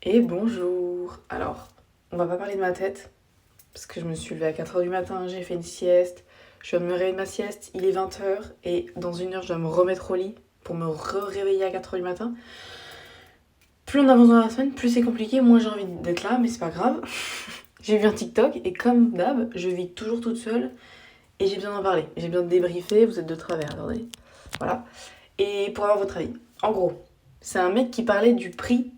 Et bonjour. Alors, on va pas parler de ma tête, parce que je me suis levée à 4h du matin, j'ai fait une sieste, je viens de me réveiller de ma sieste, il est 20h, et dans une heure, je dois me remettre au lit pour me réveiller à 4h du matin. Plus on avance dans la semaine, plus c'est compliqué, moins j'ai envie d'être là, mais c'est pas grave. J'ai vu un TikTok, et comme d'hab, je vis toujours toute seule, et j'ai besoin d'en parler. J'ai besoin de débriefer, vous êtes de travers, attendez. Voilà. Et pour avoir votre avis. En gros, c'est un mec qui parlait du prix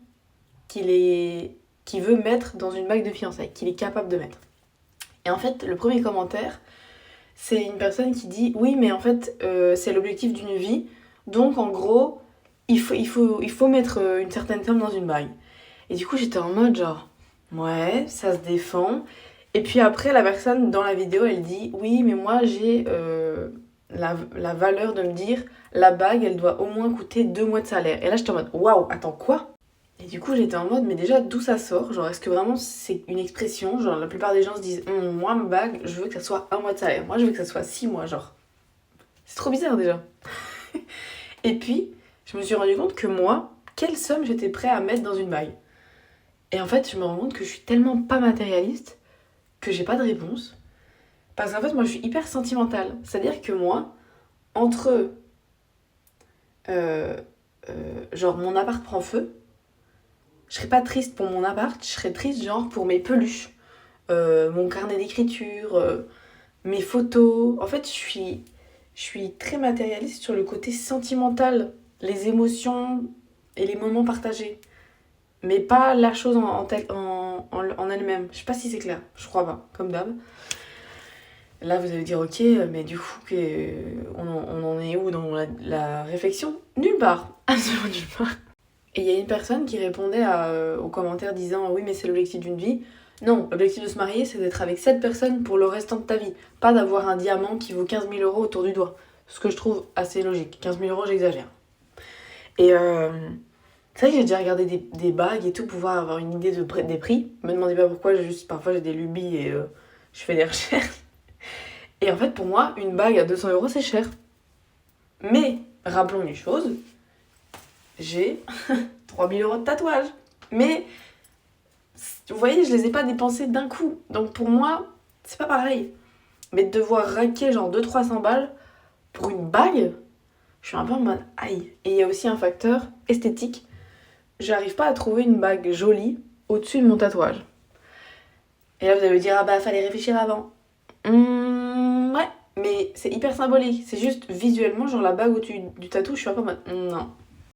qu'il veut mettre dans une bague de fiançailles, qu'il est capable de mettre. Et en fait, le premier commentaire, c'est une personne qui dit oui, mais en fait, c'est l'objectif d'une vie, donc en gros, il faut mettre une certaine somme dans une bague. Et du coup, j'étais en mode genre, ouais, ça se défend. Et puis après, la personne dans la vidéo, elle dit oui, mais moi j'ai la valeur de me dire la bague, elle doit au moins coûter 2 mois de salaire. Et là, j'étais en mode waouh, attends, quoi? Et du coup, j'étais en mode, mais déjà, d'où ça sort? Genre, est-ce que vraiment c'est une expression? Genre, la plupart des gens se disent, moi, ma bague, je veux que ça soit 1 mois de salaire. Moi, je veux que ça soit 6 mois, genre. C'est trop bizarre déjà. Et puis, je me suis rendu compte que moi, quelle somme j'étais prêt à mettre dans une bague. Et en fait, je me rends compte que je suis tellement pas matérialiste que j'ai pas de réponse. Parce qu'en fait, moi, je suis hyper sentimentale. C'est-à-dire que moi, entre, euh, genre, mon appart prend feu, je serais pas triste pour mon appart, je serais triste genre pour mes peluches, mon carnet d'écriture, mes photos. En fait, je suis très matérialiste sur le côté sentimental, les émotions et les moments partagés. Mais pas la chose en elle-même. Je sais pas si c'est clair, je crois pas, comme d'hab. Là, vous allez dire, ok, mais du coup, on en est où dans la réflexion? Nulle part, absolument nulle part. Et il y a une personne qui répondait aux commentaires disant oui, mais c'est l'objectif d'une vie. Non, l'objectif de se marier, c'est d'être avec cette personne pour le restant de ta vie. Pas d'avoir un diamant qui vaut 15 000 euros autour du doigt. Ce que je trouve assez logique. 15 000 euros, j'exagère. Et c'est vrai que j'ai déjà regardé des bagues et tout pour pouvoir avoir une idée des prix. Me demandez pas pourquoi, parfois j'ai des lubies et je fais des recherches. Et en fait, pour moi, une bague à 200 euros, c'est cher. Mais, rappelons une chose, j'ai 3 000 euros de tatouage. Mais, vous voyez, je les ai pas dépensés d'un coup. Donc pour moi, c'est pas pareil. Mais de devoir raquer genre 200-300 balles pour une bague, je suis un peu en mode aïe. Et il y a aussi un facteur esthétique. J'arrive pas à trouver une bague jolie au-dessus de mon tatouage. Et là, vous allez me dire, ah bah, fallait réfléchir avant. Ouais, mais c'est hyper symbolique. C'est juste visuellement, genre la bague au-dessus du tatou, je suis un peu en mode non.